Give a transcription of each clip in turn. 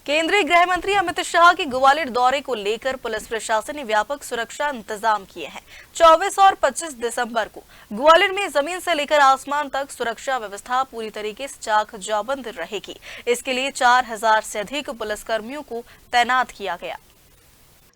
केंद्रीय गृह मंत्री अमित शाह के ग्वालियर दौरे को लेकर पुलिस प्रशासन ने व्यापक सुरक्षा इंतजाम किए हैं। 24 और 25 दिसंबर को ग्वालियर में जमीन से लेकर आसमान तक सुरक्षा व्यवस्था पूरी तरीके से चाक चौबंद रहेगी। इसके लिए 4000 से अधिक पुलिसकर्मियों को तैनात किया गया।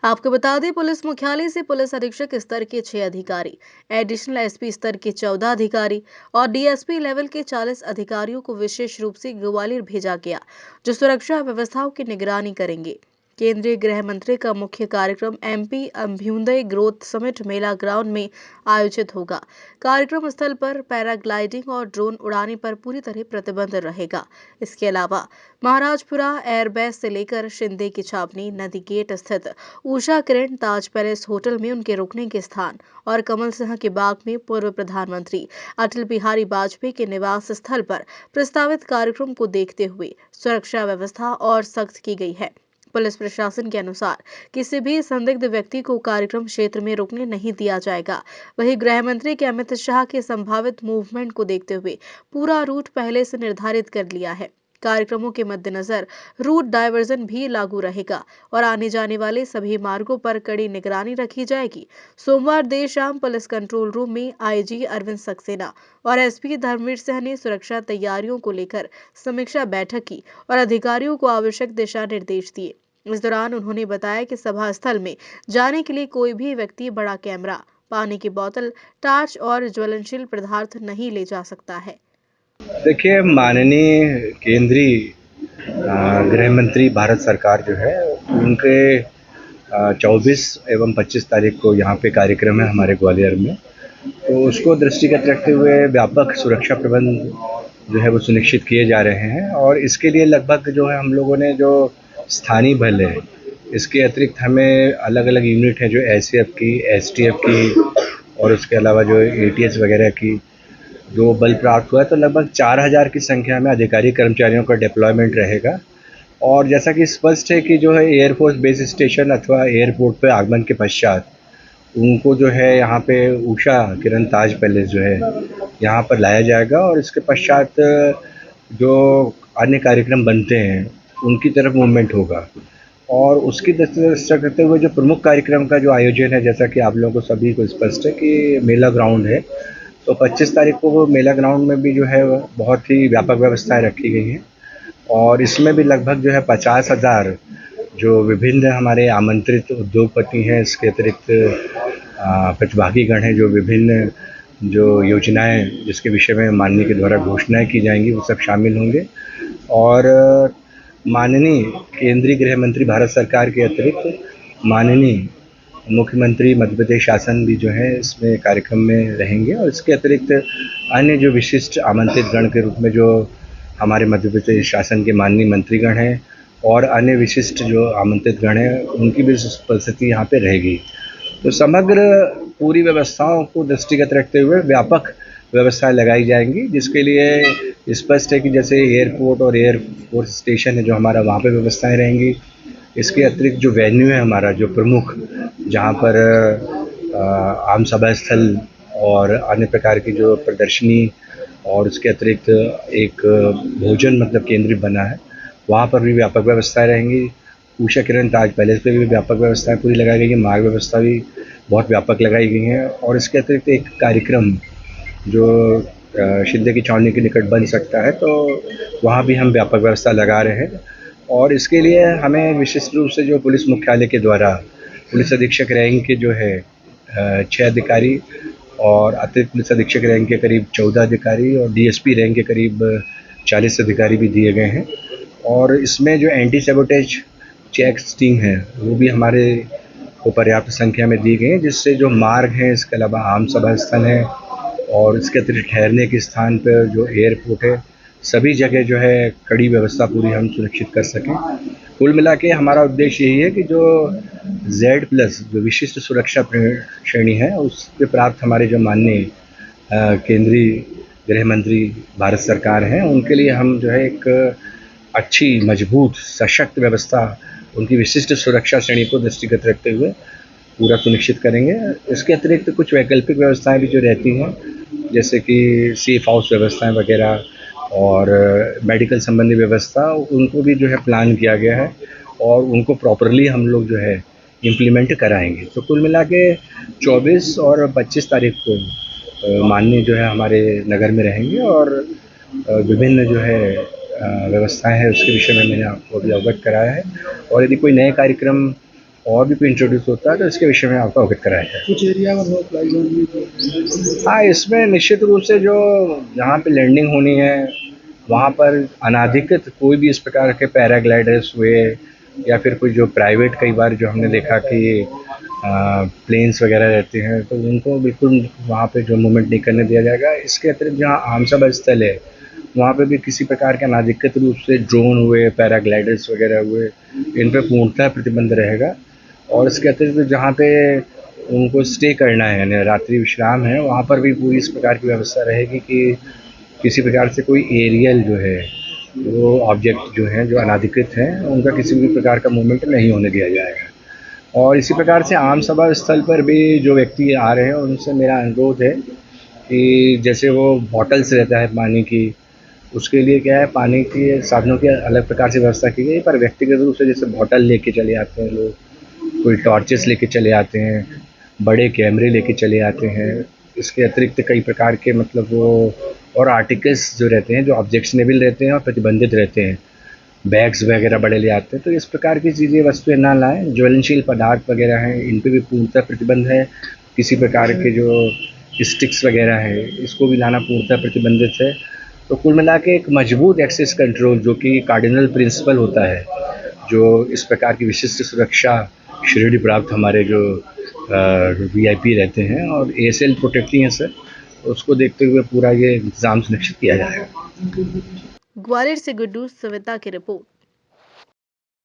आपको बता दें, पुलिस मुख्यालय से पुलिस अधीक्षक स्तर के 6 अधिकारी, एडिशनल एसपी स्तर के 14 अधिकारी और डीएसपी लेवल के 40 अधिकारियों को विशेष रूप से ग्वालियर भेजा गया, जो सुरक्षा व्यवस्थाओं की निगरानी करेंगे। केंद्रीय गृह मंत्री का मुख्य कार्यक्रम एमपी अभ्युदय ग्रोथ समिट मेला ग्राउंड में आयोजित होगा। कार्यक्रम स्थल पर पैराग्लाइडिंग और ड्रोन उड़ाने पर पूरी तरह प्रतिबंध रहेगा। इसके अलावा महाराजपुरा एयरबेस से लेकर शिंदे की छावनी, नदी गेट स्थित उषा किरण, ताज पैलेस होटल में उनके रुकने के स्थान और कमल सिंह के बाग में पूर्व प्रधानमंत्री अटल बिहारी वाजपेयी के निवास स्थल पर प्रस्तावित कार्यक्रम को देखते हुए सुरक्षा व्यवस्था और सख्त की गई है। पुलिस प्रशासन के अनुसार किसी भी संदिग्ध व्यक्ति को कार्यक्रम क्षेत्र में रुकने नहीं दिया जाएगा। वहीं गृह मंत्री के अमित शाह के संभावित मूवमेंट को देखते हुए पूरा रूट पहले से निर्धारित कर लिया है। कार्यक्रमों के मद्देनजर रूट डायवर्जन भी लागू रहेगा और आने जाने वाले सभी मार्गों पर कड़ी निगरानी रखी जाएगी। सोमवार देर शाम पुलिस कंट्रोल रूम में आईजी अरविंद सक्सेना और एसपी धर्मवीर सिंह ने सुरक्षा तैयारियों को लेकर समीक्षा बैठक की और अधिकारियों को आवश्यक दिशा निर्देश दिए। इस दौरान उन्होंने बताया कि सभा स्थल में जाने के लिए कोई भी व्यक्ति बड़ा कैमरा, पानी की बोतल, टार्च और ज्वलनशील पदार्थ नहीं ले जा सकता है। देखिए, माननीय केंद्रीय गृह मंत्री भारत सरकार जो है उनके 24 एवं 25 तारीख को यहाँ पे कार्यक्रम है हमारे ग्वालियर में, तो उसको दृष्टिगत रखते हुए व्यापक सुरक्षा प्रबंध जो है वो सुनिश्चित किए जा रहे हैं। और इसके लिए लगभग जो है हम लोगों ने जो स्थानीय बल है, इसके अतिरिक्त हमें अलग अलग यूनिट हैं जो एसएफ की, एसटीएफ की और उसके अलावा जो एटीएस वगैरह की जो बल प्राप्त हुआ है, तो लगभग 4000 की संख्या में अधिकारी कर्मचारियों का डिप्लॉयमेंट रहेगा। और जैसा कि स्पष्ट है कि जो है एयरफोर्स बेस स्टेशन अथवा एयरपोर्ट पर आगमन के पश्चात उनको जो है यहाँ पे उषा किरण ताज पैलेस जो है यहाँ पर लाया जाएगा और इसके पश्चात जो अन्य कार्यक्रम बनते हैं उनकी तरफ मूवमेंट होगा। और उसकी दृष्टि करते हुए जो प्रमुख कार्यक्रम का जो आयोजन है, जैसा कि आप लोगों को सभी को स्पष्ट है कि मेला ग्राउंड है, तो 25 तारीख को वो मेला ग्राउंड में भी जो है बहुत ही व्यापक व्यवस्थाएं रखी गई हैं और इसमें भी लगभग जो है 50,000 जो विभिन्न हमारे आमंत्रित उद्योगपति हैं, इसके अतिरिक्त प्रतिभागीगण हैं, जो विभिन्न जो योजनाएं जिसके विषय में माननीय के द्वारा घोषणाएं की जाएंगी वो सब शामिल होंगे। और माननीय केंद्रीय गृह मंत्री भारत सरकार के अतिरिक्त माननीय मुख्यमंत्री मध्य प्रदेश शासन भी जो है इसमें कार्यक्रम में रहेंगे। और इसके अतिरिक्त अन्य जो विशिष्ट आमंत्रित गण के रूप में जो हमारे मध्य प्रदेश शासन के माननीय मंत्रीगण हैं और अन्य विशिष्ट जो आमंत्रित गण हैं उनकी भी उपस्थिति यहाँ पे रहेगी। तो समग्र पूरी व्यवस्थाओं को दृष्टिगत रखते हुए व्यापक व्यवस्थाएं लगाई जाएंगी, जिसके लिए स्पष्ट है कि जैसे एयरपोर्ट और एयरफोर्स स्टेशन है जो हमारा, वहाँ पे व्यवस्थाएं रहेंगी। इसके अतिरिक्त जो वेन्यू है हमारा जो प्रमुख, जहाँ पर आम सभा स्थल और अन्य प्रकार की जो प्रदर्शनी और उसके अतिरिक्त एक भोजन मतलब केंद्र बना है, वहाँ पर भी व्यापक व्यवस्थाएं रहेंगी। उषा किरण ताज पैलेस पे भी व्यापक व्यवस्थाएं पूरी लगाई गई हैं, मार्ग व्यवस्था भी बहुत व्यापक लगाई गई हैं। और इसके अतिरिक्त एक कार्यक्रम जो शिंदे की छावनी के निकट बन सकता है, तो वहाँ भी हम व्यापक व्यवस्था लगा रहे हैं। और इसके लिए हमें विशिष्ट रूप से जो पुलिस मुख्यालय के द्वारा पुलिस अधीक्षक रैंक के जो है 6 अधिकारी और अतिरिक्त पुलिस अधीक्षक रैंक के करीब 14 अधिकारी और डीएसपी रैंक के करीब 40 अधिकारी भी दिए गए हैं। और इसमें जो एंटी सैबोटेज चेक्स टीम है वो भी हमारे को पर्याप्त संख्या में दी गई है, जिससे जो मार्ग हैं, इसके अलावा आम सभा स्थल है और इसके अतिरिक्त ठहरने के स्थान पर जो एयरपोर्ट है, सभी जगह जो है कड़ी व्यवस्था पूरी हम सुनिश्चित कर सकें। कुल मिला के हमारा उद्देश्य यही है कि जो Z+ जो विशिष्ट सुरक्षा श्रेणी है उसके प्राप्त हमारे जो माननीय केंद्रीय गृह मंत्री भारत सरकार हैं, उनके लिए हम जो है एक अच्छी, मजबूत, सशक्त व्यवस्था उनकी विशिष्ट सुरक्षा श्रेणी को दृष्टिगत रखते हुए पूरा सुनिश्चित करेंगे। इसके अतिरिक्त कुछ वैकल्पिक व्यवस्थाएं भी जो रहती हैं, जैसे कि सेफ हाउस व्यवस्थाएं वगैरह और मेडिकल संबंधी व्यवस्था उनको भी जो है प्लान किया गया है और उनको प्रॉपरली हम लोग जो है इम्प्लीमेंट कराएंगे। तो कुल मिला के 24 और 25 तारीख को माननीय जो है हमारे नगर में रहेंगे और विभिन्न जो है व्यवस्थाएं हैं उसके विषय में मैंने आपको अभी अवगत कराया है और यदि कोई नए कार्यक्रम और भी कोई इंट्रोड्यूस होता है तो इसके विषय में आपको अवगत कराया है। कुछ एरिया में नो फ्लाई जोन भी हाँ, इसमें निश्चित रूप से जो जहाँ पे लैंडिंग होनी है वहाँ पर अनाधिकृत कोई भी इस प्रकार के पैराग्लाइडर्स हुए या फिर कोई जो प्राइवेट कई बार जो हमने देखा कि प्लेन्स वगैरह रहते हैं तो उनको बिल्कुल वहाँ पे जो मूवमेंट नहीं करने दिया जाएगा। इसके अतिरिक्त जहाँ आम सभा स्थल है वहाँ पे भी किसी प्रकार के अनाधिकृत रूप से ड्रोन हुए, पैराग्लाइडर्स वगैरह हुए, इन पे पूर्णतः प्रतिबंध रहेगा। और इसके अतिरिक्त जहाँ पे उनको स्टे करना है यानी रात्रि विश्राम है वहाँ पर भी पूरी इस प्रकार की व्यवस्था रहेगी कि किसी प्रकार से कोई एरियल जो है वो ऑब्जेक्ट जो हैं जो अनाधिकृत हैं उनका किसी भी प्रकार का मूवमेंट नहीं होने दिया जाएगा। और इसी प्रकार से आम सभा स्थल पर भी जो व्यक्ति आ रहे हैं उनसे मेरा अनुरोध है कि जैसे वो बॉटल्स रहता है पानी की उसके लिए क्या है पानी के साधनों की अलग प्रकार से व्यवस्था की गई पर व्यक्तिगत रूप से जैसे बॉटल लेके चले आते हैं लोग, कोई टॉर्चेस लेके चले आते हैं, बड़े कैमरे लेके चले आते हैं। इसके अतिरिक्त कई प्रकार के मतलब वो और आर्टिकल्स जो रहते हैं जो ऑब्जेक्शनेबल रहते हैं और प्रतिबंधित रहते हैं, बैग्स वगैरह बड़े ले आते हैं तो इस प्रकार की चीज़ें वस्तुएं ना लाएं। ज्वलनशील पदार्थ वगैरह हैं इन पे भी पूर्णतः प्रतिबंध है। किसी प्रकार के जो स्टिक्स वगैरह है इसको भी लाना पूर्णतः प्रतिबंधित है। तो कुल मिला के एक मजबूत एक्सेस कंट्रोल जो कि कार्डिनल प्रिंसिपल होता है, जो इस प्रकार की विशिष्ट सुरक्षा श्रेणी प्राप्त हमारे जो वीआईपी रहते हैं और एएसएल प्रोटेक्टिंग है सर, उसको देखते हुए पूरा ये इंतजाम सुनिश्चित किया जाएगा। ग्वालियर से गुड्डू सविता की रिपोर्ट।